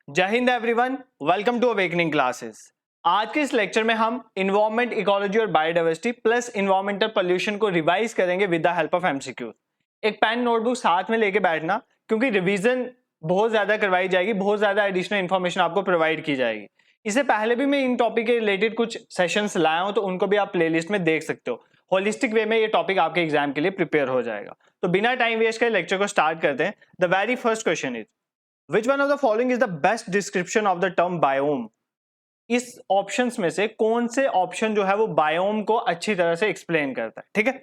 जय हिंद everyone, welcome to awakening classes. आज के इस लेक्चर में हम इन्वायरमेंट, इकोलॉजी और बायोडाइवर्सिटी प्लस इन्वायरमेंटल पोल्यूशन को रिवाइज करेंगे with the help of MCQ. एक पेन नोटबुक साथ में लेके बैठना, क्योंकि रिवीजन बहुत ज्यादा करवाई जाएगी, बहुत ज्यादा एडिशनल इन्फॉर्मेशन आपको प्रोवाइड की जाएगी। इससे पहले भी मैं इन टॉपिक के रिलेटेड कुछ सेशंस लाया हूं, तो उनको भी आप प्लेलिस्ट में देख सकते हो। होलिस्टिक वे में ये टॉपिक आपके एग्जाम के लिए प्रिपेयर हो जाएगा। तो बिना टाइम वेस्ट करे लेक्चर को स्टार्ट करते हैं। The very first question is, Which one of the following is the best description of the term biome? इस ऑप्शंस में से कौन से ऑप्शन जो है वो बायोम को अच्छी तरह से एक्सप्लेन करता है? ठीक है,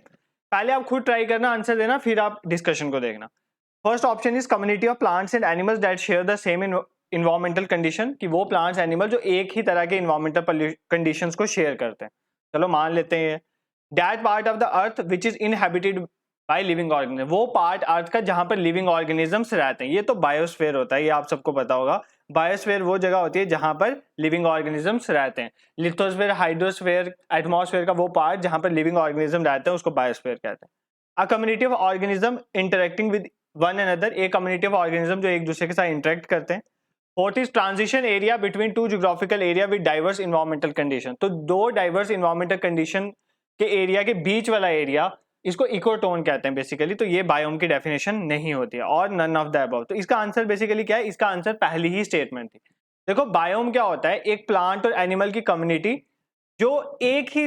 पहले आप खुद ट्राई करना, आंसर देना, फिर आप डिस्कशन को देखना। First option is community of plants and animals that share the same environmental condition, कि वो प्लांट्स एनिमल जो एक ही तरह के इन्वायरमेंटल कंडीशंस को शेयर करते हैं। चलो मान लेते हैं। That part of the earth which is inhabited by living organism, वो पार्ट अर्थ का जहां पर लिविंग ऑर्गेनिजम्स रहते हैं। ये तो बायोस्फीयर होता है, ये आप सबको पता होगा। बायोस्फीयर वो जगह होती है जहां पर लिविंग ऑर्गेनिजम्स रहते हैं। लिथोस्फीयर, हाइड्रोस्फीयर, एटमॉस्फेयर का वो पार्ट जहां पर लिविंग ऑर्गेनिज्म रहते हैं उसको बायोस्फीयर कहते हैं। A community of organism interacting with one another, एक कम्युनिटी ऑफ ऑर्गेनिज्म जो एक दूसरे के साथ इंटरेक्ट करते हैं। Fourth is transition area between two geographical area with diverse environmental condition, तो दो डाइवर्स इन्वायरमेंटल कंडीशन के एरिया के बीच वाला एरिया, इसको इकोटोन कहते हैं बेसिकली। तो ये बायोम की डेफिनेशन नहीं होती है, और नन ऑफ द अबव। तो इसका आंसर बेसिकली क्या है? इसका आंसर पहली ही स्टेटमेंट थी। देखो बायोम क्या होता है? एक प्लांट और एनिमल की कम्युनिटी जो एक ही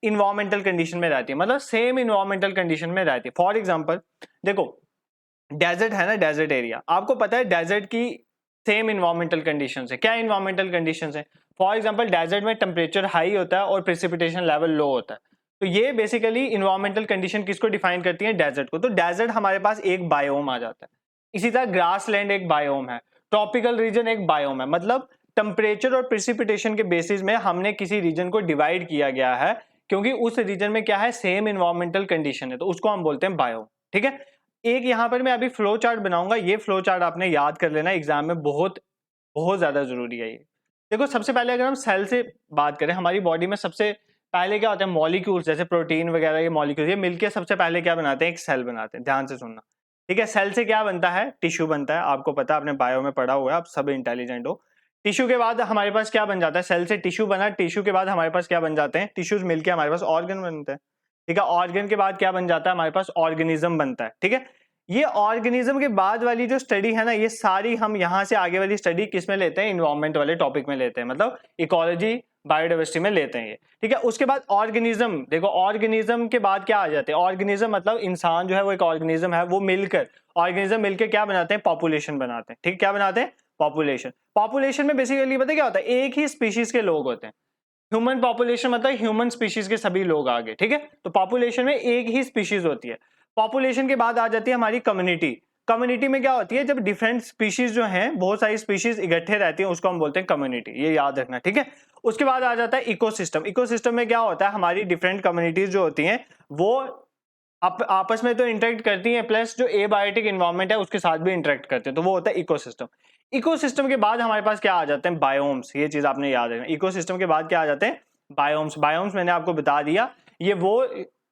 इन्वायरमेंटल कंडीशन में रहती है, मतलब सेम इन्वायरमेंटल कंडीशन में रहती है। फॉर एग्जाम्पल देखो, डेजर्ट है ना, डेजर्ट एरिया, आपको पता है डेजर्ट की सेम इन्वायरमेंटल कंडीशन है। क्या इन्वायरमेंटल कंडीशन है? फॉर एग्जाम्पल डेजर्ट में टेम्परेचर हाई होता है और प्रेसिपिटेशन लेवल लो होता है। तो ये बेसिकली इन्वायरमेंटल कंडीशन किसको डिफाइन करती है? डेजर्ट को। तो डेजर्ट हमारे पास एक बायोम आ जाता है। इसी तरह ग्रासलैंड एक बायोम है, ट्रॉपिकल रीजन एक बायोम है। मतलब टेम्परेचर और प्रेसिपिटेशन के बेसिस में हमने किसी रीजन को डिवाइड किया गया है, क्योंकि उस रीजन में क्या है? सेम इन्वायरमेंटल कंडीशन है, तो उसको हम बोलते हैं बायोम। ठीक है, एक यहां पर मैं अभी फ्लो चार्ट बनाऊंगा, ये फ्लो चार्ट आपने याद कर लेना, एग्जाम में बहुत बहुत ज्यादा जरूरी है ये। देखो सबसे पहले अगर हम सेल से बात करें, हमारी बॉडी में सबसे पहले क्या होता है? मॉलिक्यूल्स, जैसे प्रोटीन वगैरह, ये मॉलिक्यूल्स ये मिलके सबसे पहले क्या बनाते हैं? एक सेल बनाते हैं। ध्यान से सुनना, ठीक है। सेल से क्या बनता है? टिश्यू बनता है। आपको पता है, आपने बायो में पढ़ा हुआ है, आप सब इंटेलिजेंट हो। टिश्यू के बाद हमारे पास क्या बन जाता है? सेल से टिश्यू बना, टिश्यू के बाद हमारे पास क्या बन जाते हैं? टिश्यूज मिलके हमारे पास ऑर्गन बनते हैं। ठीक है, ऑर्गन के बाद क्या बन जाता है? हमारे पास ऑर्गेनिज्म बनता है। ठीक है, ये ऑर्गेनिज्म के बाद वाली जो स्टडी है ना, ये सारी हम यहां से आगे वाली स्टडी किस में लेते हैं? इन्वायरमेंट वाले टॉपिक में लेते हैं, मतलब इकोलॉजी बायोडाइवर्सिटी में लेते हैं ये। ठीक है, उसके बाद ऑर्गेनिज्म, देखो ऑर्गेनिज्म के बाद क्या आ जाते हैं? ऑर्गेनिज्म मतलब इंसान जो है वो एक ऑर्गेनिज्म है, वो मिलकर ऑर्गेनिज्म मिलकर क्या बनाते हैं? पॉपुलेशन बनाते हैं। ठीक, क्या बनाते हैं? पॉपुलेशन। पॉपुलेशन में बेसिकली पता क्या होता है? एक ही स्पीशीज के लोग होते हैं। ह्यूमन पॉपुलेशन मतलब ह्यूमन स्पीशीज के सभी लोग आ गए। ठीक है, तो पॉपुलेशन में एक ही स्पीशीज होती है। पॉपुलेशन के बाद आ जाती है हमारी कम्युनिटी। कम्युनिटी में क्या होती है? जब डिफरेंट स्पीशीज जो हैं, बहुत सारी स्पीशीज इकट्ठे रहती हैं, उसको हम बोलते हैं कम्युनिटी। ये याद रखना, ठीक है। उसके बाद आ जाता है इकोसिस्टम। इकोसिस्टम में क्या होता है? हमारी डिफरेंट कम्युनिटीज जो होती हैं वो आपस में तो इंटरेक्ट करती हैं, प्लस जो एबायोटिक एनवायरनमेंट है उसके साथ भी इंटरेक्ट करते हैं, तो वो होता है इकोसिस्टम। इकोसिस्टम के बाद हमारे पास क्या आ जाते हैं? बायोम्स। ये चीज आपने याद रखना, इकोसिस्टम के बाद क्या आ जाते हैं? बायोम्स। बायोम्स मैंने आपको बता दिया, ये वो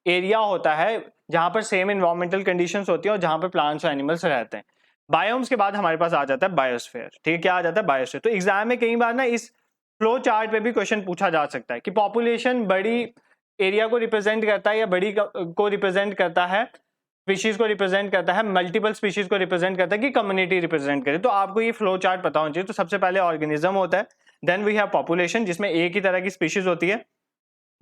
एरिया होता है जहां पर सेम इन्वायरमेंटल कंडीशंस होती है और जहां पर प्लांट्स और एनिमल्स रहते हैं। बायोम्स के बाद हमारे पास आ जाता है बायोस्फीयर। ठीक है, क्या आ जाता है? बायोस्फीयर। तो एग्जाम में कई बार ना इस फ्लो चार्ट पे भी क्वेश्चन पूछा जा सकता है कि पॉपुलेशन बड़ी एरिया को रिप्रेजेंट करता है या बड़ी को रिप्रेजेंट करता है, स्पीशीज को रिप्रेजेंट करता है, मल्टीपल स्पीशीज को रिप्रेजेंट करता है, कि कम्युनिटी रिप्रेजेंट करे। तो आपको ये फ्लो चार्ट पता होना चाहिए। तो सबसे पहले ऑर्गेनिज्म होता है, देन वी हैव पॉपुलेशन जिसमें एक ही तरह की स्पीशीज होती है,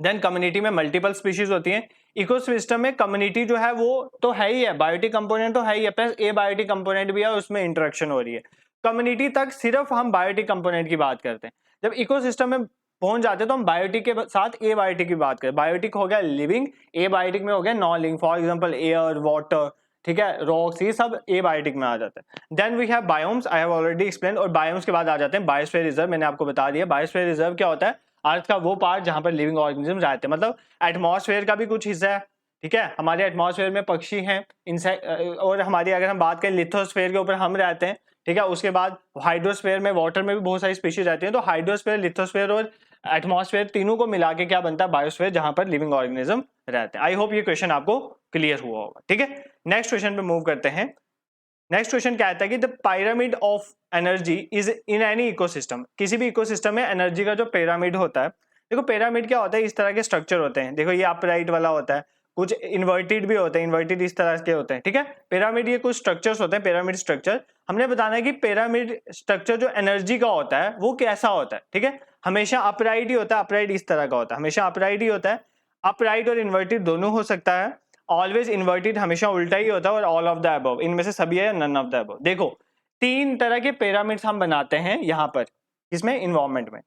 देन कम्युनिटी में मल्टीपल स्पीशीज होती हैं, इकोसिस्टम में कम्युनिटी जो है वो तो है ही है, बायोटिक कंपोनेंट तो है ही है, प्लस एबायोटिक कंपोनेंट भी है, उसमें इंटरेक्शन हो रही है। कम्युनिटी तक सिर्फ हम बायोटिक कंपोनेंट की बात करते हैं। जब इकोसिस्टम में पहुंच जाते हैं तो हम बायोटिक के साथ एबायोटिक की बात करें। बायोटिक हो गया लिविंग, एबायोटिक में हो गया non living, for example air, water, ठीक है, रॉक्स, ये सब एबायोटिक में आ जाता है। Then we have biomes, I have already explain. और बायोम्स के बाद आ जाते हैं बायोस्फीयर रिजर्व। मैंने आपको बता दिया बायोस्फीयर रिजर्व क्या होता है? अर्थ का वो पार्ट जहां पर लिविंग ऑर्गेनिज्म रहते हैं, मतलब एटमॉस्फेयर का भी कुछ हिस्सा है। ठीक है, हमारे एटमॉस्फेयर में पक्षी हैं, इंसेक्ट, और हमारी अगर हम बात करें लिथोस्फेयर के ऊपर हम रहते हैं। ठीक है, उसके बाद हाइड्रोस्फेयर में, वाटर में भी बहुत सारी स्पीशीज रहती हैं। तो हाइड्रोस्फेयर, लिथोस्फेयर और एटमॉस्फेयर तीनों को मिला के क्या बनता है? बायोस्फीयर, जहां पर लिविंग ऑर्गेनिज्म रहते हैं। आई होप ये क्वेश्चन आपको क्लियर हुआ होगा। ठीक है, नेक्स्ट क्वेश्चन पे मूव करते हैं। नेक्स्ट क्वेश्चन क्या आता है कि the pyramid of energy is in any ecosystem, किसी भी इकोसिस्टम में एनर्जी का जो पिरामिड होता है, देखो पिरामिड क्या होता है, इस तरह के स्ट्रक्चर होते हैं, देखो ये अपराइट वाला होता है, कुछ इन्वर्टेड भी होते हैं, इन्वर्टेड इस तरह के होते हैं, ठीक है। पिरामिड ये कुछ स्ट्रक्चर्स होते हैं, पिरामिड स्ट्रक्चर। हमने बताना है कि पिरामिड स्ट्रक्चर जो एनर्जी का होता है वो कैसा होता है, ठीक है। हमेशा अपराइट ही होता है, अपराइट इस तरह का होता है, हमेशा अपराइट ही होता है। अपराइट और इन्वर्टेड दोनों हो सकता है। ऑलवेज इन्वर्टेड हमेशा उल्टा ही होता है, और ऑल ऑफ द अबव, इनमें से सभी है, नन ऑफ द अबव। देखो तीन तरह के पिरामिड्स हम बनाते हैं यहाँ पर, इसमें इन्वायरमेंट में।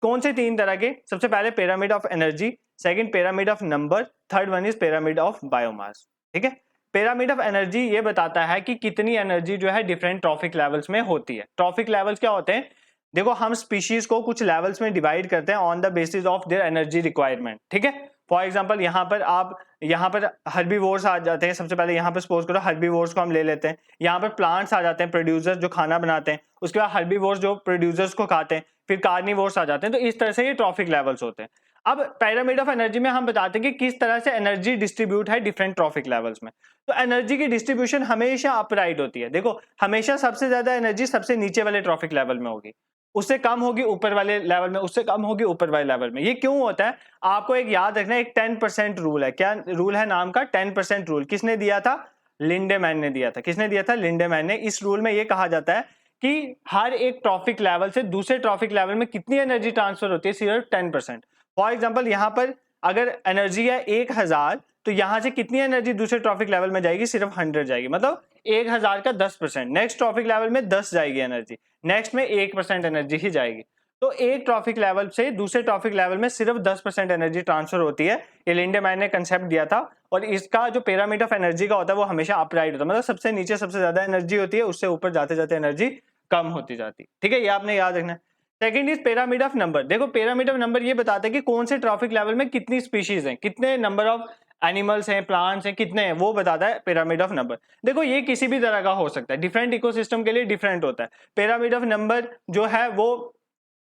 कौन से तीन तरह के? सबसे पहले pyramid of energy, second pyramid of number, third one is pyramid of biomass, ठीक है। पिरामिड ऑफ एनर्जी ये बताता है कि कितनी एनर्जी जो है डिफरेंट ट्रॉफिक लेवल्स में होती है। ट्रॉफिक लेवल्स क्या होते हैं? देखो हम स्पीशीज को कुछ लेवल्स में डिवाइड करते हैं on the basis of their energy requirement, ठीक है। फॉर एग्जांपल यहाँ पर हर्बीवोर्स आ जाते हैं। सबसे पहले यहाँ पर सपोज करो हर्बीवोर्स को हम ले लेते हैं। यहाँ पर प्लांट्स आ जाते हैं, प्रोड्यूसर्स जो खाना बनाते हैं। उसके बाद हर्बीवोर्स जो प्रोड्यूसर्स को खाते हैं, फिर कार्निवोर्स आ जाते हैं। तो इस तरह से ये ट्रॉफिक लेवल्स होते हैं। अब पिरामिड ऑफ एनर्जी में हम बताते हैं कि किस तरह से एनर्जी डिस्ट्रीब्यूट है डिफरेंट ट्रॉफिक लेवल्स में। तो एनर्जी की डिस्ट्रीब्यूशन हमेशा अपराइट होती है। देखो हमेशा सबसे ज्यादा एनर्जी सबसे नीचे वाले ट्रॉफिक लेवल में होगी, उससे कम होगी ऊपर वाले लेवल में, उससे कम होगी ऊपर वाले लेवल में। ये क्यों होता है? आपको एक याद रखना है, एक 10% रूल है। क्या रूल है नाम का? 10% रूल। किसने दिया था? लिंडेमैन ने दिया था। किसने दिया था? लिंडेमैन ने। इस रूल में ये कहा जाता है कि हर एक ट्रॉफिक लेवल से दूसरे ट्रॉफिक लेवल में कितनी एनर्जी ट्रांसफर होती है? सिर्फ 10%। फॉर एग्जाम्पल यहाँ पर अगर एनर्जी है 1000, तो यहां से कितनी एनर्जी दूसरे ट्रॉफिक लेवल में जाएगी? सिर्फ 100 जाएगी। मतलब 1000 का 10%। नेक्स्ट ट्रॉफिक लेवल में 10 जाएगी एनर्जी, नेक्स्ट में 1% एनर्जी ही जाएगी। तो एक ट्रॉफिक लेवल से दूसरे ट्रॉफिक लेवल में सिर्फ 10% एनर्जी ट्रांसफर होती है। ये लिंडेमैन ने कंसेप्ट दिया था। और इसका जो पिरामिड ऑफ एनर्जी का होता है वो हमेशा अपराइट होता है, मतलब सबसे नीचे सबसे ज्यादा एनर्जी होती है, उससे ऊपर जाते जाते एनर्जी कम होती जाती है, ठीक है। ये आपने याद रखना है। Second is pyramid of number. देखो पिरामिड ऑफ नंबर ये बताता है कि कौन से ट्रॉफिक लेवल में कितनी स्पीशीज हैं, कितने नंबर ऑफ एनिमल्स हैं, प्लांट्स हैं, कितने हैं, वो बताता है पिरामिड ऑफ नंबर। देखो ये किसी भी तरह का हो सकता है, डिफरेंट इकोसिस्टम के लिए डिफरेंट होता है। पिरामिड ऑफ नंबर जो है वो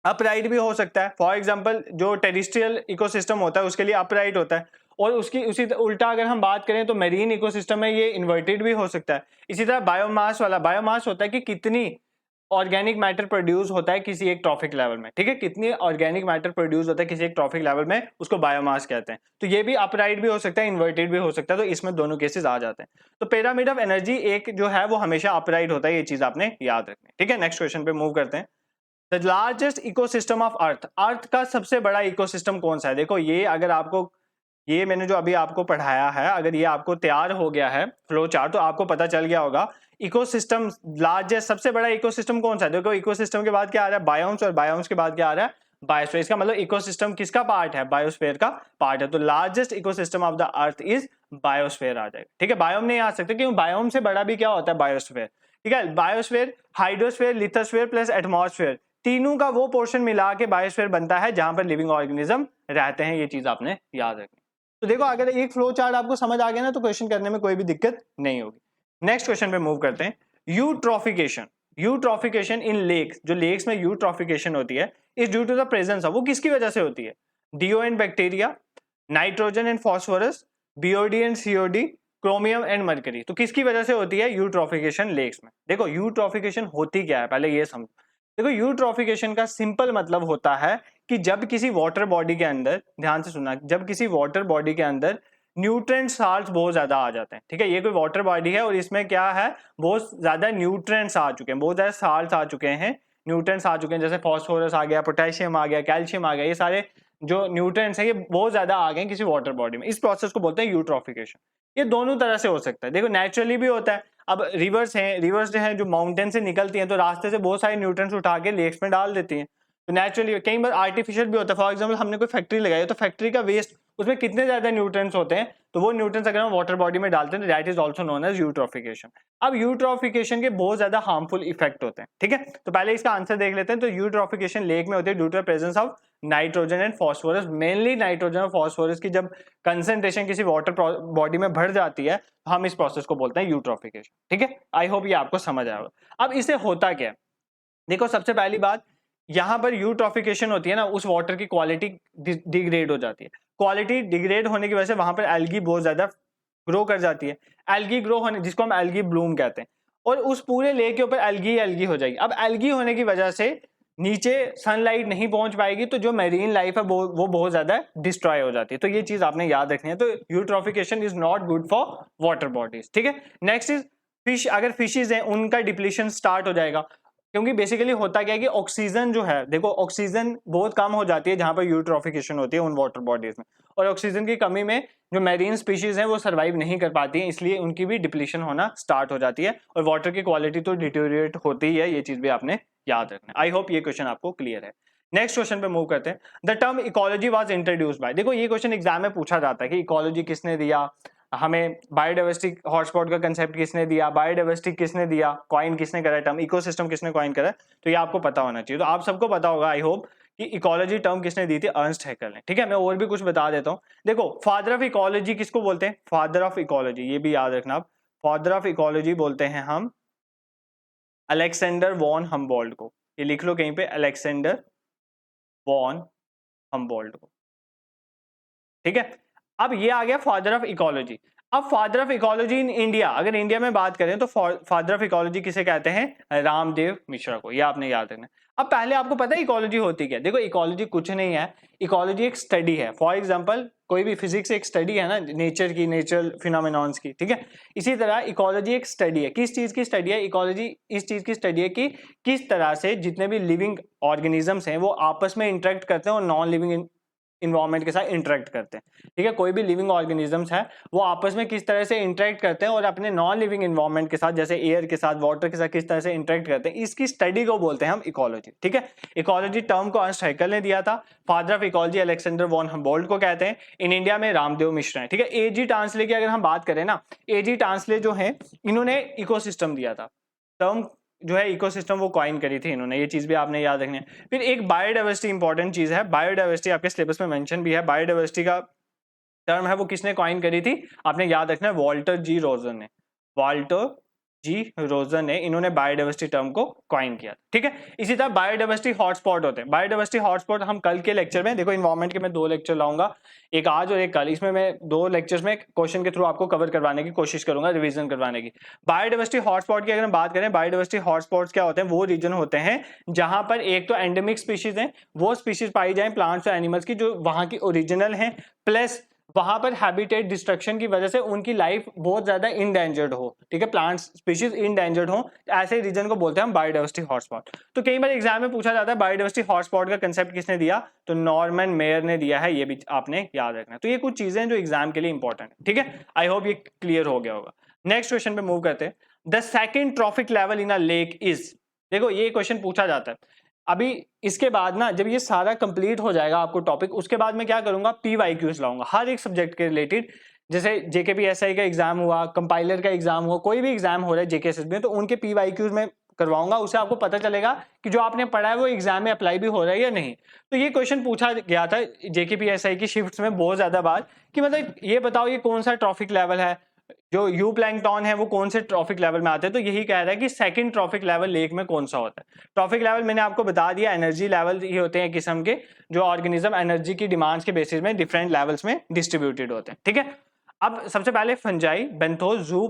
अपराइट भी हो सकता है। फॉर एग्जांपल जो टेरिस्ट्रियल इकोसिस्टम होता है उसके लिए अपराइट होता है, और उसकी उसी उल्टा अगर हम बात करें तो मेरीन इकोसिस्टम में ये इन्वर्टेड भी हो सकता है। इसी तरह बायोमास वाला, बायोमास होता है कि कितनी ऑर्गेनिक मैटर प्रोड्यूस होता है किसी एक ट्रॉफिक लेवल में, ठीक है। कितनी ऑर्गेनिक मैटर प्रोड्यूस होता है किसी एक ट्रॉफिक लेवल में, उसको बायोमास कहते हैं। तो ये भी अपराइट भी हो सकता है, इन्वर्टेड भी हो सकता है। तो इसमें दोनों केसेस आ जाते हैं। तो पिरामिड ऑफ एनर्जी एक जो है वो हमेशा अपराइट होता है, ये चीज आपने याद रखनी है, ठीक है। नेक्स्ट क्वेश्चन पे मूव करते हैं। The largest ecosystem of earth, earth का सबसे बड़ा इकोसिस्टम कौन सा है? देखो ये अगर आपको, ये मैंने जो अभी आपको पढ़ाया है, अगर ये आपको तैयार हो गया है फ्लो चार्ट, तो आपको पता चल गया होगा इकोसिस्टम लार्जेस्ट सबसे बड़ा इकोसिस्टम कौन सा है। देखो इकोसिस्टम के बाद क्या आ रहा है? बायोम्स, और बायोम्स के बाद क्या आ रहा है? बायोस्फीयर। इसका मतलब इकोसिस्टम किसका पार्ट है? बायोस्फीयर का पार्ट है। तो largest ecosystem of the earth is biosphere आ जाएगा, ठीक है। बायोम नहीं आ सकते क्योंकि बायोम से बड़ा भी क्या होता है? बायोस्फीयर, ठीक है। Biosphere, hydrosphere, lithosphere plus atmosphere, तीनों का वो पोर्शन मिला के बायोस्फीयर बनता है जहां पर लिविंग ऑर्गेनिज्म रहते हैं। ये चीज आपने याद रखनी। तो देखो अगर एक फ्लो चार्ट आपको समझ आ गया ना तो क्वेश्चन करने में कोई भी दिक्कत नहीं होगी। नेक्स्ट क्वेश्चन पे मूव करते हैं। यूट्रॉफिकेशन। यूट्रॉफिकेशन इन लेक्स, जो लेक्स में यूट्रॉफिकेशन होती है is due to the presence of, वो किसकी वजह से होती है? DO and bacteria, nitrogen and phosphorus, BOD and COD, chromium and mercury. तो किसकी वजह से होती है यूट्रॉफिकेशन लेक्स में? देखो यूट्रॉफिकेशन होती क्या है पहले ये समझो। देखो यूट्रॉफिकेशन का सिंपल मतलब होता है कि जब किसी वाटर बॉडी के अंदर, ध्यान से सुनना, जब किसी वाटर बॉडी के अंदर न्यूट्रिएंट साल्ट्स बहुत ज्यादा आ जाते हैं, ठीक है। ये कोई वाटर बॉडी है और इसमें क्या है? बहुत ज्यादा न्यूट्रिएंट्स आ चुके हैं, बहुत ज्यादा साल्ट्स आ चुके हैं, न्यूट्रिएंट्स आ चुके हैं, जैसे फॉस्फोरस आ गया, पोटेशियम आ गया, कैल्शियम आ गया, ये सारे जो न्यूट्रिएंट्स हैं ये बहुत ज्यादा आ गए किसी वाटर बॉडी में। इस प्रोसेस को बोलते हैं यूट्रॉफिकेशन। ये दोनों तरह से हो सकता है। देखो नेचुरली भी होता है। अब रिवर्स हैं, रिवर्स जो है जो माउंटेन से निकलती हैं तो रास्ते से बहुत सारे न्यूट्रिएंट्स उठा के लेक्स में डाल देती हैं। तो नेचुरली कई बार आर्टिफिशियल भी होता है। फॉर एग्जांपल हमने कोई फैक्ट्री लगाई है तो फैक्ट्री का वेस्ट, उसमें कितने ज्यादा न्यूट्रिएंट्स होते हैं, तो वो न्यूट्रिएंट्स अगर हम वाटर बॉडी में डालते हैं तो that is also known as eutrophication. अब यूट्रॉफिकेशन के बहुत ज्यादा हार्मफुल इफेक्ट होते हैं, ठीक है। तो पहले इसका आंसर देख लेते हैं। तो यूट्रॉफिकेशन लेक में होती है due to presence of nitrogen and phosphorus, mainly nitrogen और फॉस्फोरस की जब कंसेंट्रेशन किसी वाटर बॉडी में बढ़ जाती है तो हम इस प्रोसेस को बोलते हैं यूट्रॉफिकेशन, ठीक है। आई होप ये आपको समझ आएगा। अब इसे होता क्या है? देखो सबसे पहली बात, यहां पर यूट्रॉफिकेशन होती है ना, उस वाटर की क्वालिटी डिग्रेड हो जाती है। क्वालिटी डिग्रेड होने की वजह से वहां पर एल्गी बहुत ज्यादा ग्रो कर जाती है। एल्गी ग्रो होने, जिसको हम एल्गी ब्लूम कहते हैं, और उस पूरे लेक के ऊपर एल्गी एल्गी हो जाएगी। अब एल्गी होने की वजह से नीचे सनलाइट नहीं पहुंच पाएगी, तो जो मैरीन लाइफ है वो बहुत ज्यादा डिस्ट्रॉय हो जाती है। तो ये चीज आपने याद रखनी है। तो eutrophication is not good for water bodies, ठीक है। Next is fish. अगर फिशेज हैं उनका डिप्लीशन स्टार्ट हो जाएगा, क्योंकि बेसिकली होता क्या है कि ऑक्सीजन जो है, देखो ऑक्सीजन बहुत कम हो जाती है जहां पर यूट्रोफिकेशन होती है उन वाटर बॉडीज में, और ऑक्सीजन की कमी में जो मैरीन स्पीशीज हैं वो सर्वाइव नहीं कर पाती हैं, इसलिए उनकी भी डिप्लीशन होना स्टार्ट हो जाती है और वाटर की क्वालिटी तो डिटोरिएट होती ही है। ये चीज भी आपने याद रखना है। आई होप ये क्वेश्चन आपको क्लियर है। नेक्स्ट क्वेश्चन पे मूव करते हैं। The term ecology was introduced by, देखो ये क्वेश्चन एग्जाम में पूछा जाता है कि इकोलॉजी किसने दिया हमें, बायोडाइवर्सिटी हॉटस्पॉट का कंसेप्ट किसने दिया, बायोडाइवर्सिटी किसने दिया, कॉइन किसने करा टर्म, इकोसिस्टम किसने कॉइन करा, तो ये आपको पता होना चाहिए। तो आप सबको पता होगा आई होप कि इकोलॉजी टर्म किसने दी थी, अर्नस्ट हैकेल ने, ठीक है। मैं और भी कुछ बता देता हूं। देखो फादर ऑफ इकोलॉजी किसको बोलते हैं, फादर ऑफ इकोलॉजी, ये भी याद रखना आप, फादर ऑफ इकोलॉजी बोलते हैं हम अलेक्जेंडर वॉन हम्बोल्ट को। ये लिख लो कहीं पे, अलेक्जेंडर वॉन हम्बोल्ट को, ठीक है। अब ये आ गया फादर ऑफ इकोलॉजी। अब father of ecology in India, अगर इंडिया में बात करें तो फादर ऑफ इकोलॉजी किसे कहते हैं, रामदेव मिश्रा को, ये आपने याद रखना। अब पहले आपको पता है इकोलॉजी होती क्या, देखो इकोलॉजी कुछ नहीं है, इकोलॉजी एक स्टडी है। फॉर एग्जांपल कोई भी फिजिक्स एक स्टडी है ना, नेचर की, नेचुरल फिनोमेनॉन्स की, ठीक है। इसी तरह इकोलॉजी एक स्टडी है। किस चीज की स्टडी है इकोलॉजी, इस चीज की स्टडी है कि किस तरह से जितने भी लिविंग ऑर्गेनिजम्स हैं वो आपस में इंटरेक्ट करते हैं और नॉन लिविंग इन्वायरमेंट के साथ इंटरेक्ट करते हैं, ठीक है। कोई भी लिविंग ऑर्गेनिजम्स है वो आपस में किस तरह से इंटरेक्ट करते हैं और अपने नॉन लिविंग इन्वायरमेंट के साथ, जैसे एयर के साथ, वाटर के साथ किस तरह से इंटरेक्ट करते हैं, इसकी स्टडी को बोलते हैं हम इकोलॉजी, ठीक है। इकोलॉजी टर्म को अर्नस्ट हैकेल ने दिया था। Father of ecology Alexander von Humboldt को कहते हैं। इन इंडिया में रामदेव मिश्रा है, ठीक है। एजी टांसले की अगर हम बात करें ना, एजी टांसले जो है इन्होंने इकोसिस्टम दिया था, टर्म जो है इकोसिस्टम वो कॉइन करी थी इन्होंने, ये चीज भी आपने याद रखनी है। फिर एक बायोडाइवर्सिटी इंपॉर्टेंट चीज है, बायोडाइवर्सिटी आपके सिलेबस में मेंशन भी है। बायोडाइवर्सिटी का टर्म है वो किसने कॉइन करी थी, आपने याद रखना है, वॉल्टर जी रोजर ने, वॉल्टर जी रोजर ने इन्होंने बायोडाइवर्सिटी टर्म को कॉइन किया, ठीक है। इसी तरह बायोडाइवर्सिटी हॉटस्पॉट होते हैं। बायोडाइवर्सिटी हॉटस्पॉट हम कल के लेक्चर में, देखो इन्वायरमेंट के मैं 2 लेक्चर लाऊंगा, एक आज और एक कल, इसमें मैं 2 लेक्चर्स में क्वेश्चन के थ्रू आपको कवर करवाने की कोशिश करूंगा, रिवीजन करवाने की। बायोडाइवर्सिटी हॉटस्पॉट की अगर हम बात करें, बायोडाइवर्सिटी हॉटस्पॉट्स क्या होते हैं, वो रीजन होते हैं जहां पर एक तो एंडेमिक स्पीशीज है, वो स्पीशीज पाई जाए प्लांट्स और एनिमल्स की जो वहां की ओरिजिनल है, प्लस वहां पर हैबिटेट डिस्ट्रक्शन की वजह से उनकी लाइफ बहुत ज्यादा इंडेंजर्ड हो, ठीक है, प्लांट स्पीशीज इंडेंजर्ड हो, ऐसे रीजन को बोलते हैं हम बायोडाइवर्सिटी हॉटस्पॉट। तो कई बार एग्जाम में पूछा जाता है बायोडाइवर्सिटी हॉटस्पॉट का कंसेप्ट किसने दिया, तो नॉर्मन मेयर ने दिया है, ये भी आपने याद रखना है। तो ये कुछ चीजें जो एग्जाम के लिए इंपॉर्टेंट है, ठीक है। आई होप ये क्लियर हो गया होगा। नेक्स्ट क्वेश्चन पे मूव करते हैं। The second trophic level in a lake is, देखो ये क्वेश्चन पूछा जाता है। अभी इसके बाद ना जब ये सारा कंप्लीट हो जाएगा आपको टॉपिक, उसके बाद मैं क्या करूंगा, PYQs लाऊंगा हर एक सब्जेक्ट के रिलेटेड। जैसे JKPSI का एग्जाम हुआ, कंपाइलर का एग्जाम हुआ, कोई भी एग्जाम हो रहा है JKSS में, तो उनके PYQs में करवाऊंगा, उससे आपको पता चलेगा कि जो आपने पढ़ा है वो एग्जाम में अप्लाई भी हो रहा है या नहीं। तो ये क्वेश्चन पूछा गया था JKPSI की शिफ्ट्स में बहुत ज्यादा बार कि मतलब ये बताओ ये कौन सा ट्रॉफिक लेवल है, जो यू प्लैंकटन है वो कौन से ट्रॉफिक लेवल में आते हैं। तो यही कह रहा है कि सेकंड ट्रॉफिक लेवल लेक में कौन सा होता है। ट्रॉफिक लेवल मैंने आपको बता दिया, एनर्जी लेवल ये होते हैं किस्म के जो ऑर्गेनिज्म एनर्जी की डिमांड्स के बेसिस में डिफरेंट लेवल्स में डिस्ट्रीब्यूटेड होते हैं, ठीक है। अब सबसे पहले फंजाई, बेंथोस, जू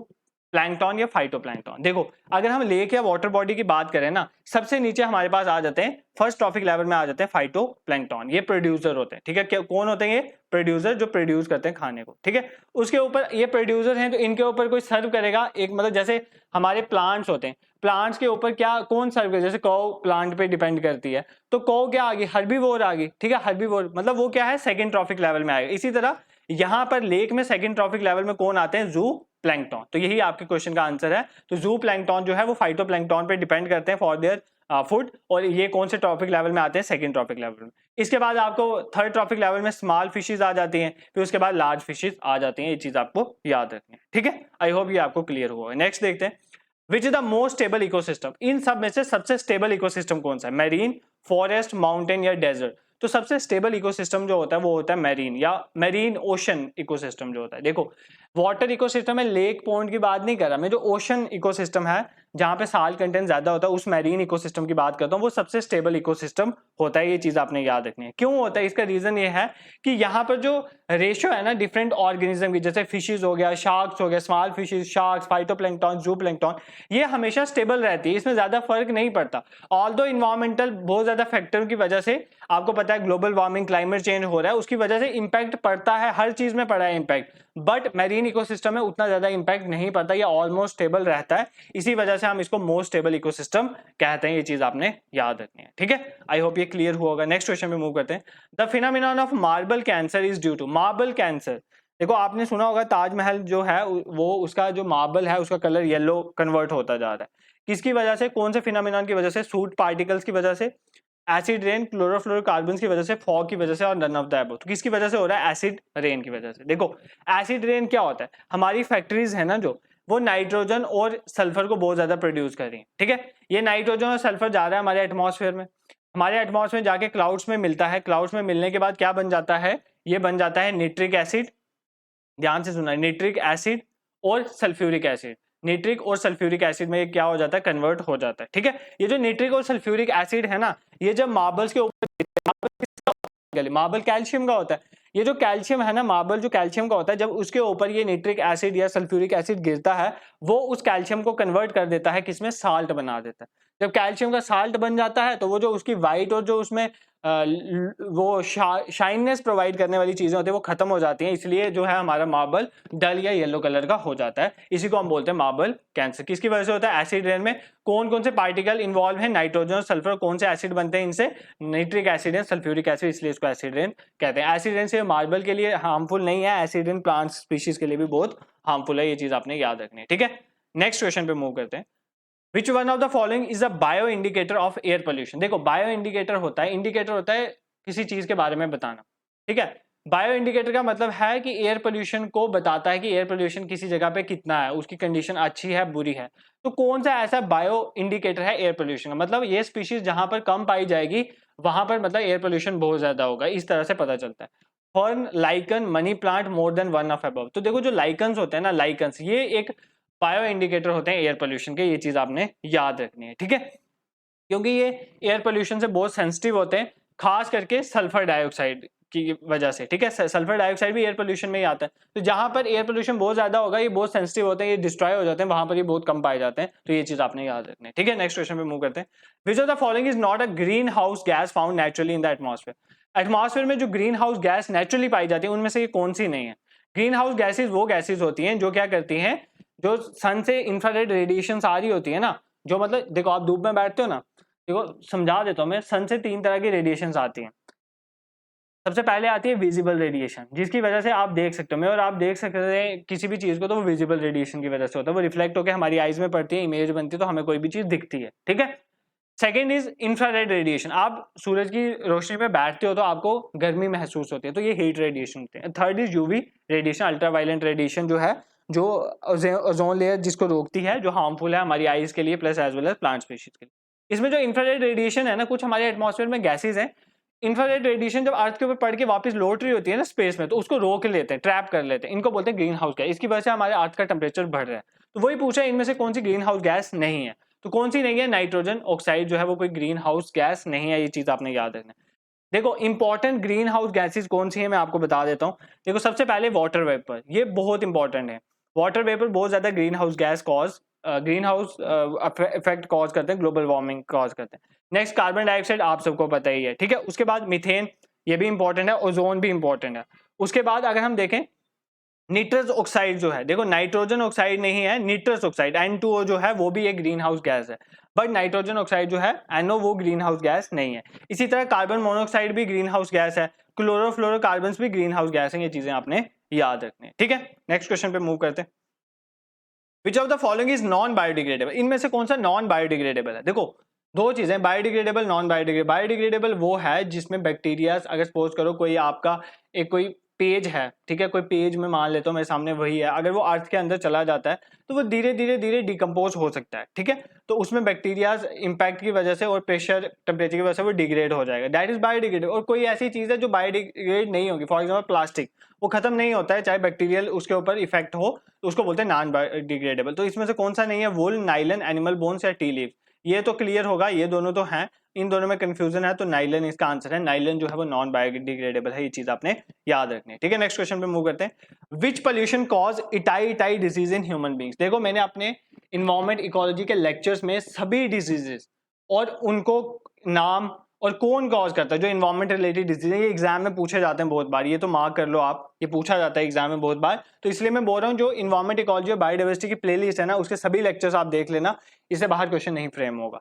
प्लैंकटन या फाइटोप्लैंकटन। देखो अगर हम लेक या वाटर बॉडी की बात करें ना, सबसे नीचे हमारे पास आ जाते हैं, फर्स्ट ट्रॉफिक लेवल में आ जाते हैं फाइटोप्लैंकटन, ये प्रोड्यूसर होते हैं, ठीक है। कौन होते हैं ये प्रोड्यूसर, जो प्रोड्यूस करते हैं खाने को, ठीक है। उसके ऊपर ये प्रोड्यूसर हैं तो इनके ऊपर कोई सर्व करेगा, एक मतलब जैसे हमारे प्लांट्स होते हैं, प्लांट्स के ऊपर क्या कौन सर्व करेगा, जैसे कौ प्लांट पे डिपेंड करती है, तो कौ क्या आ गई, हर्बीवोर आ गई, ठीक है। हर्बीवोर मतलब वो क्या है, सेकंड ट्रॉफिक लेवल में आएगा। इसी तरह यहाँ पर लेक में सेकंड ट्रॉफिक लेवल में कौन आते हैं, जू प्लैंकटन। तो यही आपके क्वेश्चन का आंसर है। तो जू प्लैंकटन जो है वो फाइटोप्लैंकटन पे डिपेंड करते हैं फॉर देयर फूड, और ये कौन से ट्रॉफिक लेवल में आते हैं, सेकंड ट्रॉफिक लेवल में। इसके बाद आपको थर्ड ट्रॉफिक लेवल में स्मॉल फिशेज आ जाती हैं, फिर उसके बाद लार्ज फिशेज आ जाती हैं, ये चीज आपको याद रखनी है, ठीक है। आई होप ये आपको क्लियर हुआ है। नेक्स्ट देखते हैं, which is the most stable ecosystem, इन सब में से सबसे स्टेबल इकोसिस्टम कौन सा है, मैरीन, फॉरेस्ट, माउंटेन या डेजर्ट। तो सबसे स्टेबल इकोसिस्टम जो होता है वो होता है मैरीन या मैरीन ओशन इकोसिस्टम जो होता है। देखो वाटर इकोसिस्टम में लेक पॉन्ड की बात नहीं कर रहा मैं, जो ओशन इकोसिस्टम है जहां पे साल्ट कंटेंट ज्यादा होता है उस मैरीन इकोसिस्टम की बात करता हूँ, वो सबसे स्टेबल इकोसिस्टम होता है। ये चीज आपने याद रखनी है। क्यों होता है? इसका रीजन ये है कि यहाँ पर जो रेशियो है ना डिफरेंट ऑर्गेनिज्म की, जैसे फिशेज हो गया, शार्क्स हो गया, स्मॉल फिशेज, शार्क्स, फाइटोप्लैंक्टन, जूप्लैंक्टन, ये हमेशा स्टेबल रहती है, इसमें ज्यादा फर्क नहीं पड़ता। ऑल्दो इन्वायरमेंटल बहुत ज्यादा फैक्टर की वजह से, आपको पता है ग्लोबल वार्मिंग, क्लाइमेट चेंज हो रहा है, उसकी वजह से इंपैक्ट पड़ता है, हर चीज में पड़ा है इंपैक्ट, बट मैरीन इकोसिस्टम में उतना ज्यादा इंपैक्ट नहीं पड़ता, ये ऑलमोस्ट स्टेबल रहता है। इसी वजह से हम इसको मोस्ट स्टेबल इकोसिस्टम कहते हैं। ये चीज आपने याद रखनी है, ठीक है। आई होप ये क्लियर हुआ होगा। नेक्स्ट क्वेश्चन पे मूव करते हैं। The phenomenon of marble cancer is due to, marble cancer, देखो आपने सुना होगा ताजमहल जो है वो उसका जो मार्बल है उसका कलर येलो कन्वर्ट होता जा रहा है, किसकी वजह से? कौन से फिनोमिनन की वजह से? सूट पार्टिकल्स की वजह से, एसिड रेन, क्लोरोफ्लोरोकार्बन की वजह से, फॉग की वजह से, और नन ऑफ द अबव। तो किसकी वजह से हो रहा है? एसिड रेन की वजह से। देखो एसिड रेन क्या होता है? हमारी फैक्ट्रीज है ना जो, वो नाइट्रोजन और सल्फर को बहुत ज्यादा प्रोड्यूस कर रही है, ठीक है। ये नाइट्रोजन और सल्फर जा रहा है हमारे एटमॉस्फेयर में, हमारे एटमॉस्फेयर में जाके क्लाउड्स में मिलता है, क्लाउड्स में मिलने के बाद क्या बन जाता है? ये बन जाता है निट्रिक एसिड, ध्यान से सुना, निट्रिक एसिड और सल्फ्यूरिक एसिड, निट्रिक और सल्फ्यूरिक एसिड में क्या हो जाता है? कन्वर्ट हो जाता है, ठीक है। ये जो निट्रिक और सल्फ्यूरिक एसिड है ना, ये जब मार्बल्स के ऊपर, मार्बल कैल्शियम का होता है, ये जो कैल्शियम है ना, मार्बल जो कैल्शियम का होता है, जब उसके ऊपर ये निट्रिक एसिड या सल्फ्यूरिक एसिड गिरता है, वो उस कैल्शियम को कन्वर्ट कर देता है किसमें? साल्ट बना देता है। जब कैल्शियम का साल्ट बन जाता है तो वो जो उसकी वाइट और जो उसमें वो शाइननेस प्रोवाइड करने वाली चीजें होती है वो खत्म हो जाती हैं, इसलिए जो है हमारा मार्बल डल या येलो कलर का हो जाता है। इसी को हम बोलते हैं मार्बल कैंसर। किसकी वजह से होता है? एसिड रेन में कौन कौन से पार्टिकल इन्वॉल्व है? नाइट्रोजन और सल्फर। कौन से एसिड बनते हैं इनसे? नाइट्रिक एसिड है, सल्फ्यूरिक एसिड, इसलिए इसको एसिड रेन कहते हैं। एसिड रेन से मार्बल के लिए हार्मफुल नहीं है, एसिड रेन प्लांट स्पीशीज के लिए भी बहुत हार्मफुल है, ये चीज आपने याद रखनी है, ठीक है। नेक्स्ट क्वेश्चन पे मूव करते हैं। Which one of the following is a bio indicator of air pollution? देखो बायो इंडिकेटर होता है किसी चीज के बारे में बताना, ठीक है। बायो इंडिकेटर का मतलब है कि एयर पोल्यूशन को बताता है कि एयर पोल्यूशन किसी जगह पे कितना है, उसकी कंडीशन अच्छी है बुरी है। तो कौन सा ऐसा बायो इंडिकेटर है एयर पोल्यूशन का? मतलब ये स्पीशीज जहां पर कम पाई जाएगी वहां पर मतलब एयर पोल्यूशन बहुत ज्यादा होगा, इस तरह से पता चलता है। Fern, lichen, money plant, more than one of above. तो देखो जो लाइकन्स होते हैं ना, लाइकन्स ये एक बायो इंडिकेटर होते हैं एयर पोल्यूशन के, ये चीज आपने याद रखनी है, ठीक है। क्योंकि ये एयर पोल्यूशन से बहुत सेंसिटिव होते हैं, खास करके सल्फर डाइऑक्साइड की वजह से, ठीक है। सल्फर डाइऑक्साइड भी एयर पोल्यूशन में ही आता है। तो जहां पर एयर पोल्यूशन बहुत ज्यादा होगा ये बहुत सेंसिटिव होते हैं, ये डिस्ट्रॉय हो जाते हैं, वहां पर ये बहुत कम पाए जाते हैं। तो ये चीज आपने याद रखनी है, ठीक है। नेक्स्ट क्वेश्चन पे मूव करते हैं। Which of the following is not a green house gas found naturally in the atmosphere? Atmosphere में जो ग्रीन हाउस गैस नेचुरली पाई जाती है उनमें से ये कौन सी नहीं है? ग्रीन हाउस गैसेज वो गैसेज होती हैं जो क्या करती हैं, जो सन से इंफ्रारेड रेडिएशन आ रही होती है ना, जो मतलब देखो आप धूप में बैठते हो ना, देखो समझा देता हूं मैं, सन से 3 तरह की रेडिएशंस आती हैं। सबसे पहले आती है विजिबल रेडिएशन, जिसकी वजह से आप देख सकते हो, मैं और आप देख सकते हैं किसी भी चीज को, तो वो विजिबल रेडिएशन की वजह से होता है, वो रिफ्लेक्ट होकर हमारी आईज में पड़ती है, इमेज बनती है, तो हमें कोई भी चीज दिखती है, ठीक है। सेकेंड इज इंफ्रारेड रेडिएशन, आप सूरज की रोशनी में बैठते हो तो आपको गर्मी महसूस होती है, तो ये हीट रेडिएशन होते हैं। Third is UV radiation, ultraviolet radiation जो है, जो ओजोन लेयर जिसको रोकती है, जो हार्मफुल है हमारी आईज के लिए plus as well as plant species के लिए। इसमें जो इंफ्रारेड रेडिएशन है ना, कुछ हमारे एटमॉस्फेयर में गैसेज हैं, इंफ्रारेड रेडिएशन जब अर्थ के ऊपर पड़ के वापस लौट रही होती है ना स्पेस में, तो उसको रोक लेते हैं, ट्रैप कर लेते हैं, इनको बोलते हैं ग्रीन हाउस गैस। इसकी वजह से हमारे अर्थ का टेम्परेचर बढ़ रहा है। तो वही पूछा इनमें से कौन सी ग्रीन हाउस गैस नहीं है? तो कौन सी नहीं है? नाइट्रोजन ऑक्साइड जो है वो कोई ग्रीन हाउस गैस नहीं है, ये चीज आपने याद रखना है। देखो इंपॉर्टेंट ग्रीन हाउस गैसेज कौन सी है मैं आपको बता देता हूँ। देखो सबसे पहले वाटर वेपर, ये बहुत इंपॉर्टेंट है। वाटर वेपर बहुत ज्यादा green house gas green house effect cause करते हैं, ग्लोबल वार्मिंग कॉज करते हैं। नेक्स्ट कार्बन डाइऑक्साइड, आप सबको पता ही है, ठीक है। उसके बाद मीथेन, ये भी इंपॉर्टेंट है। ओजोन भी इंपॉर्टेंट है। उसके बाद अगर हम देखें निट्रस ऑक्साइड जो है, देखो नाइट्रोजन ऑक्साइड नहीं है, निट्रस ऑक्साइड N2O जो है वो भी एक ग्रीन हाउस गैस है, बट नाइट्रोजन ऑक्साइड जो है NO वो ग्रीन हाउस गैस नहीं है। इसी तरह कार्बन मोनोऑक्साइड भी ग्रीन हाउस गैस है, क्लोरोफ्लोरोकार्बन भी ग्रीन हाउस गैस है, ये चीजें आपने याद रखनी है, ठीक है। नेक्स्ट क्वेश्चन पे मूव करते हैं। Which of the following is non biodegradable? इनमें से कौन सा नॉन बायोडिग्रेडेबल है? देखो दो चीजें, बायोडिग्रेडेबल, नॉन बायोडिग्रेडेबल। बायोडिग्रेडेबल वो है जिसमें बैक्टीरिया, अगर सपोज करो कोई आपका एक कोई पेज है, ठीक है, कोई पेज में मान लेता हूँ मेरे सामने वही है, अगर वो अर्थ के अंदर चला जाता है तो वो धीरे धीरे धीरे डिकम्पोज हो सकता है, ठीक है। तो उसमें बैक्टीरिया इम्पैक्ट की वजह से और प्रेशर टेम्परेचर की वजह से वो डिग्रेड हो जाएगा, दैट इज बायोडिग्रेडेबल। और कोई ऐसी चीज है जो बायोडिग्रेड नहीं होगी, फॉर एग्जाम्पल प्लास्टिक, वो खत्म नहीं होता है चाहे बैक्टीरियल उसके ऊपर इफेक्ट हो, तो उसको बोलते हैं नॉन बायोडिग्रेडेबल। तो इसमें से कौन सा नहीं है, वुल, नाइलन, एनिमल बोन्स या टी लीफ, ये तो क्लियर होगा, ये दोनों तो हैं, इन दोनों में कंफ्यूजन है तो नाइलन इसका आंसर है। नाइलन जो है वो नॉन बायोडिग्रेडेबल है, ये चीज आपने याद रखनी है, ठीक है। नेक्स्ट क्वेश्चन पे मूव करते हैं। Which pollution cause itai disease in human beings. देखो मैंने अपने इन्वायरमेंट इकोलॉजी के लेक्चर्स में सभी डिजीजेस और उनको नाम और कौन कॉज करता है जो इन्वायरमेंट रिलेटेड डिजीज है, ये एग्जाम में पूछे जाते हैं बहुत बार, ये तो मार्क कर लो आप, ये पूछा जाता है एग्जाम में बहुत बार, तो इसलिए मैं बोल रहा हूँ जो इन्वायरमेंट इकोलॉजी और बायोडाइवर्सिटी की प्लेलिस्ट है ना, उसके सभी लेक्चर्स आप देख लेना, इससे बाहर क्वेश्चन नहीं फ्रेम होगा।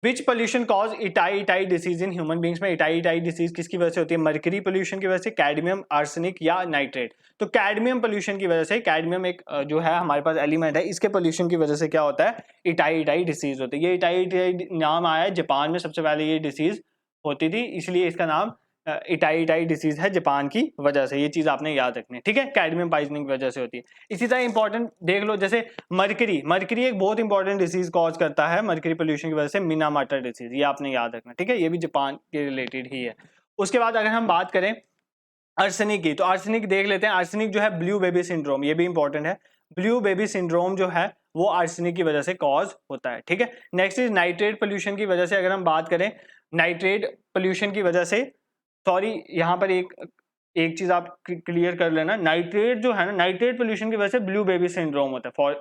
Which pollution cause itai disease in human beings में इटाई डिसीज किसकी वजह से होती है, मर्करी पोल्यूशन की वजह से, कैडमियम, आर्सेनिक या नाइट्रेट। तो कैडमियम पोल्यूशन की वजह से, कैडमियम एक जो है हमारे पास एलिमेंट है, इसके पोल्यूशन की वजह से क्या होता है, इटाई डिसीज होती है। ये इटाई नाम आया है जापान में सबसे पहले ये डिसीज होती थी, इसलिए इसका नाम इटाई डिसीज है जापान की वजह से, ये चीज आपने याद रखनी है, ठीक है, कैडमियम पॉइजनिंग की वजह से होती है। इसी तरह इंपॉर्टेंट देख लो, जैसे मर्करी एक बहुत इंपॉर्टेंट डिसीज कॉज करता है मर्करी पोल्यूशन की वजह से, मिनामाटा डिसीज, ये आपने याद रखना, ठीक है, ये भी जापान के रिलेटेड ही है। उसके बाद अगर हम बात करें आर्सेनिक की, तो आर्सेनिक देख लेते हैं। आर्सेनिक जो है ब्लू बेबी सिंड्रोम, ये भी इंपॉर्टेंट है, ब्लू बेबी सिंड्रोम जो है वो आर्सेनिक की वजह से कॉज होता है, ठीक है। नेक्स्ट इज नाइट्रेट पोल्यूशन की वजह से, अगर हम बात करें नाइट्रेट पोल्यूशन की वजह से, सॉरी यहाँ पर एक चीज आप क्लियर कर लेना, नाइट्रेट जो है ना, नाइट्रेट पोल्यूशन की वजह से ब्लू बेबी सिंड्रोम होता है फॉर,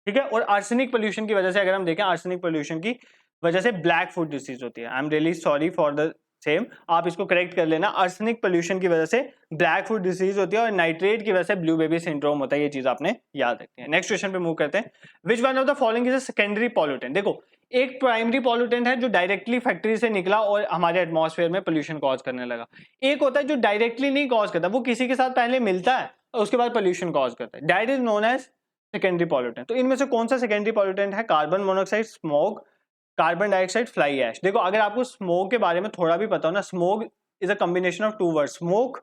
ठीक है। और आर्सेनिक पोल्यूशन की वजह से अगर हम देखें, आर्सेनिक पोल्यूशन की वजह से ब्लैक फुट डिसीज होती है। I am really sorry for the same, आप इसको करेक्ट कर लेना, आर्सेनिक पोल्यूशन की वजह से ब्लैक फुट डिसीज होती है और नाइट्रेट की वजह से ब्लू बेबी सिंड्रोम होता है, ये चीज आपने याद रखनी है। नेक्स्ट क्वेश्चन पे मूव करते हैं। Which one of the following is a secondary pollutant. देखो एक प्राइमरी पॉल्यूटेंट है जो डायरेक्टली फैक्ट्री से निकला और हमारे एटमॉस्फेयर में पोल्यूशन कॉज करने लगा, एक होता है जो डायरेक्टली नहीं कॉज करता, वो किसी के साथ पहले मिलता है और उसके बाद पोल्यूशन कॉज करता है, that is known as secondary pollutant. तो इनमें से कौन सा सेकेंडरी पॉल्यूटेंट है, carbon monoxide, smoke, carbon dioxide, fly ash. देखो अगर आपको स्मोक के बारे में थोड़ा भी पता हो ना, smoke is a combination of two word, smoke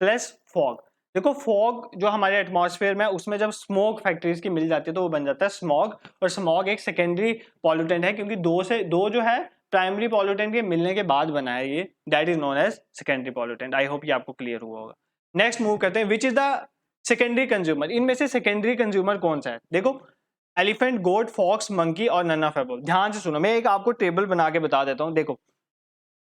plus fog. देखो फॉग जो हमारे एटमॉस्फेयर में, उसमें जब स्मोक फैक्ट्रीज की मिल जाती है तो वो बन जाता है स्मॉग, और स्मॉग एक सेकेंडरी पॉल्यूटेंट है क्योंकि दो जो है प्राइमरी पॉल्यूटेंट के मिलने के बाद बना है ये, that is known as secondary pollutant. I hope ये आपको क्लियर हुआ होगा। नेक्स्ट मूव करते हैं, which is the secondary consumer. इनमें से सेकेंडरी कंज्यूमर कौन सा है, देखो एलिफेंट, गोट, फॉक्स, मंकी और नन ऑफ एबव। ध्यान से सुनो, मैं एक आपको टेबल बना के बता देता हूँ। देखो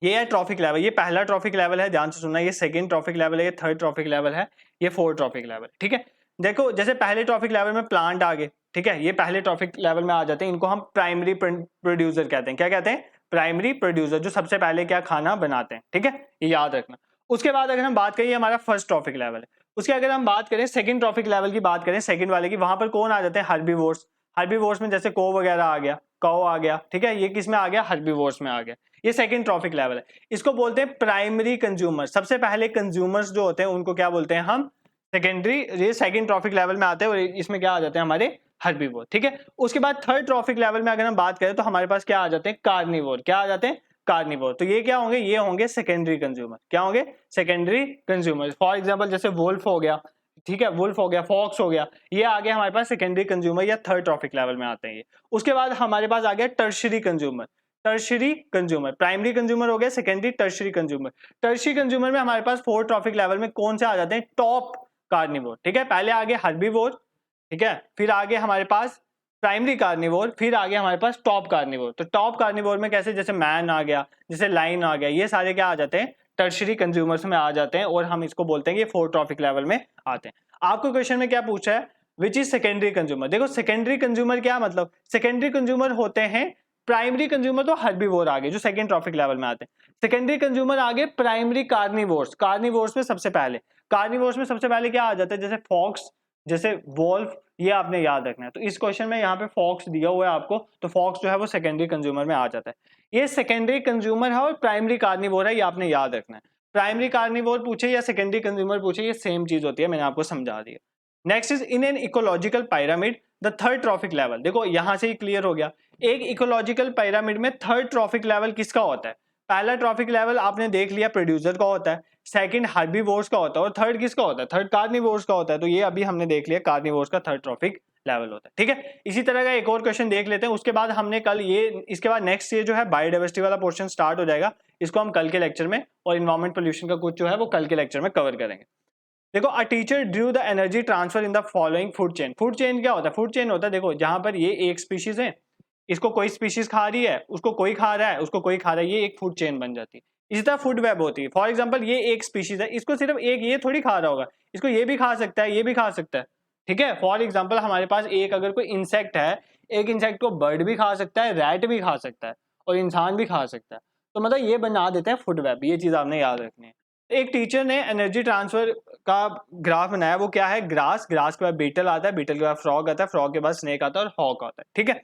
ये है ट्रॉफिक लेवल, ये पहला ट्रॉफिक लेवल है, ध्यान से सुनना, ये सेकंड ट्रॉफिक लेवल है, ये थर्ड ट्रॉफिक लेवल है, ये फोर्थ ट्रॉफिक लेवल, ठीक है। देखो जैसे पहले ट्रॉफिक लेवल में प्लांट आ गए, ठीक है, ये पहले ट्रॉफिक लेवल में आ जाते हैं, इनको हम प्राइमरी प्रोड्यूसर कहते हैं। क्या कहते हैं, प्राइमरी प्रोड्यूसर, जो सबसे पहले क्या खाना बनाते हैं, ठीक है, ये याद रखना। उसके बाद अगर हम बात करें, हमारा फर्स्ट ट्रॉफिक लेवल है, उसके अगर हम बात करें सेकंड ट्रॉफिक लेवल की बात करें, सेकंड वाले की, वहां पर कौन आ जाते हैं, हर्बीवोर्स। हर्बीवोर्स में जैसे को वगैरह आ गया, काऊ आ गया, ठीक है, ये किस में आ गया, हर्बीवोर्स में आ गया, ये सेकंड ट्रॉफिक लेवल है। इसको बोलते हैं प्राइमरी कंज्यूमर, सबसे पहले कंज्यूमर्स जो होते हैं उनको क्या बोलते हैं हम, सेकेंडरी। ये सेकंड ट्रॉफिक लेवल में आते हैं और इसमें क्या आ जाते हैं हमारे हर्बीवोर, ठीक है। उसके बाद थर्ड ट्रॉफिक लेवल में अगर हम बात करें तो हमारे पास क्या आ जाते हैं, कार्निवोर। क्या आ जाते हैं, कार्निवोर। तो ये क्या होंगे, ये होंगे सेकेंडरी कंज्यूमर। क्या होंगे, सेकेंडरी कंज्यूमर। फॉर एग्जाम्पल जैसे वुल्फ हो गया, ठीक है, वुल्फ हो गया, फॉक्स हो गया, ये आ गया हमारे पास सेकेंडरी कंज्यूमर या थर्ड ट्रॉफिक लेवल में आते हैं ये। उसके बाद हमारे पास आ गया tertiary consumer. Tertiary consumer, primary consumer हो गया, secondary, tertiary consumer. Tertiary consumer में हमारे पास फोर्थ ट्रॉफिक लेवल में कौन से आ जाते हैं, टॉप कार्निवोर, ठीक है। पहले आगे हर्बीवोर, ठीक है, फिर आगे हमारे पास प्राइमरी कार्निवोर, फिर आगे हमारे पास टॉप कार्निवोर। तो टॉप कार्निवोर में कैसे, जैसे मैन आ गया, जैसे लाइन आ गया, ये सारे क्या आ जाते हैं, टर्शरी कंज्यूमर्स में आ जाते हैं और हम इसको बोलते हैं ये फोर्थ ट्रॉफिक लेवल में आते हैं। आपको क्वेश्चन में क्या पूछा है, विच इज सेकेंडरी कंज्यूमर। देखो सेकेंडरी कंज्यूमर क्या मतलब, सेकेंडरी कंज्यूमर होते हैं, प्राइमरी कंज्यूमर तो हर्बीवोर आगे जो सेकंड ट्रॉफिक लेवल में आते हैं, सेकेंडरी कंज्यूमर आगे प्राइमरी कार्निवोर्स। कार्निवोर्स में सबसे पहले, कार्निवोर्स में सबसे पहले क्या आ जाता है, जैसे फॉक्स, जैसे वोल्फ, ये आपने याद रखना है। तो इस क्वेश्चन में यहाँ पे फॉक्स दिया हुआ है आपको, तो फॉक्स जो है वो सेकेंडरी कंज्यूमर में आ जाता है। ये सेकेंडरी कंज्यूमर है और प्राइमरी कार्निवोर है, ये आपने याद रखना है। प्राइमरी कार्निवोर पूछे या सेकेंडरी कंज्यूमर पूछे, ये सेम चीज होती है, मैंने आपको समझा दिया। Next is in an ecological pyramid the third trophic level. देखो यहां से ही क्लियर हो गया, एक इकोलॉजिकल पायरामिड में थर्ड ट्रॉफिक लेवल किसका होता है, पहला ट्रॉफिक लेवल आपने देख लिया प्रोड्यूसर का होता है, सेकंड हर्बीवोर्स का होता है और थर्ड किसका होता है, थर्ड कार्निवोर्स का होता है। तो ये अभी हमने देख लिया कार्निवोर्स का थर्ड ट्रॉफिक लेवल होता है। ठीक है, इसी तरह का एक और क्वेश्चन देख लेते हैं, उसके बाद हमने कल ये इसके बाद नेक्स्ट ये जो है बायोडाइवर्सिटी वाला पोर्शन स्टार्ट हो जाएगा, इसको हम कल के लेक्चर में, और इन्वायरमेंट पोल्यूशन का कुछ जो है वो कल के लेक्चर में कवर करेंगे। देखो, a teacher Drew the energy transfer in the following food chain. Food chain क्या होता है, फूड चेन होता है, देखो जहां पर ये एक स्पीशीज है, इसको कोई स्पीशीज खा रही है, उसको कोई खा रहा है, उसको कोई खा रहा है, ये एक फूड चेन बन जाती है। इसी तरह फूड वेब होती है। फॉर एग्जांपल ये एक स्पीशीज है, इसको सिर्फ एक ये थोड़ी खा रहा होगा, इसको ये भी खा सकता है, ये भी खा सकता है। ठीक है, फॉर एग्जाम्पल हमारे पास एक अगर कोई इंसेक्ट है, एक इंसेक्ट को बर्ड भी खा सकता है, रैट भी खा सकता है और इंसान भी खा सकता है। तो मतलब ये बना देते हैं फूड वेब, ये चीज आपने याद रखनी है। एक टीचर ने एनर्जी ट्रांसफर का ग्राफ बनाया, वो क्या है, ग्रास, ग्रास के बाद बीटल आता है, बीटल के बाद फ्रॉग आता है, फ्रॉग के बाद स्नेक आता है और हॉक आता है। ठीक है,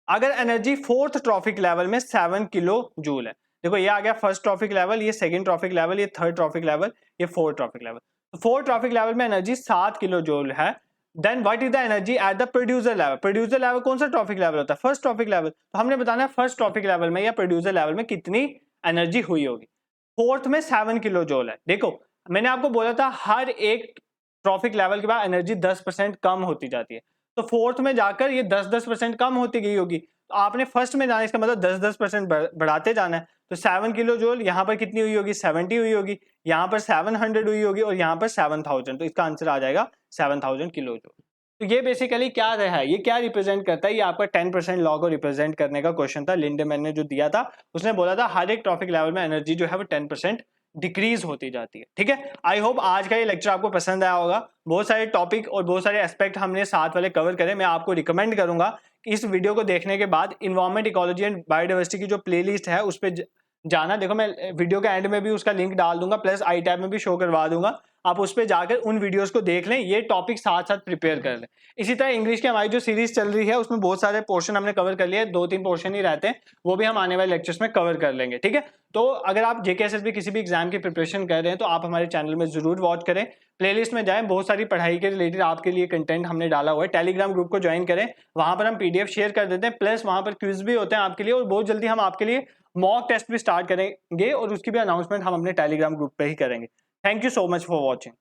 अगर एनर्जी फोर्थ ट्रॉफिक लेवल में 7 किलो जूल है, देखो ये आ गया फर्स्ट ट्रॉफिक लेवल, ये सेकंड ट्रॉफिक लेवल, ये थर्ड ट्रॉफिक लेवल, ये फोर्थ ट्रॉफिक लेवल। तो फोर्थ ट्रॉफिक लेवल में एनर्जी 7 किलो जूल है, then what is the energy at the producer level. Producer level कौन सा ट्रॉफिक लेवल होता है, फर्स्ट ट्रॉफिक लेवल। तो हमने बताना है फर्स्ट ट्रॉफिक लेवल में या प्रोड्यूसर लेवल में कितनी एनर्जी हुई होगी। फोर्थ में 7 किलो जूल है। देखो मैंने आपको बोला था हर एक ट्रॉफिक लेवल के बाद एनर्जी 10% कम होती जाती है, तो फोर्थ में जाकर ये 10-10% कम होती गई होगी। तो आपने फर्स्ट में जाना, इसका मतलब 10-10% बढ़ाते जाना है। तो 7 किलो जूल यहाँ पर कितनी हुई होगी, 70 हुई होगी, यहाँ पर 700 हुई होगी और यहाँ पर 7000। तो इसका आंसर आ जाएगा 7000 किलो जूल। तो ये बेसिकली क्या है, ये क्या रिप्रेजेंट करता है, ये आपका 10% लॉ को रिप्रेजेंट करने का क्वेश्चन था। लिंडेमैन ने जो दिया था, उसने बोला था हर एक ट्रॉफिक लेवल में एनर्जी जो है वो 10% डिक्रीज होती जाती है। ठीक है, आई होप आज का ये लेक्चर आपको पसंद आया होगा। बहुत सारे टॉपिक और बहुत सारे एस्पेक्ट हमने साथ वाले कवर करे। मैं आपको रिकमेंड करूंगा कि इस वीडियो को देखने के बाद इन्वायरमेंट, इकोलॉजी एंड बायोडाइवर्सिटी की जो प्लेलिस्ट है उस पर जाना। देखो मैं वीडियो के एंड में भी उसका लिंक डाल दूंगा, प्लस आई टैब में भी शो करवा दूंगा, आप उस पर जाकर उन वीडियोस को देख लें, ये टॉपिक साथ साथ प्रिपेयर कर लें। इसी तरह इंग्लिश की हमारी जो सीरीज चल रही है उसमें बहुत सारे पोर्शन हमने कवर कर लिए, 2-3 पोर्शन ही रहते हैं, वो भी हम आने वाले लेक्चर्स में कवर कर लेंगे। ठीक है, तो अगर आप जेकेएसएसबी किसी भी एग्जाम की प्रिपरेशन कर रहे हैं तो आप हमारे चैनल में जरूर वॉच करें, प्लेलिस्ट में जाएं, बहुत सारी पढ़ाई के रिलेटेड आपके लिए कंटेंट हमने डाला हुआ है। टेलीग्राम ग्रुप को ज्वाइन करें, वहां पर हम पीडीएफ शेयर कर देते हैं, प्लस वहां पर क्विज भी होते हैं आपके लिए, और बहुत जल्दी हम आपके लिए मॉक टेस्ट भी स्टार्ट करेंगे और उसकी भी अनाउंसमेंट हम अपने टेलीग्राम ग्रुप पे ही करेंगे। Thank you so much for watching.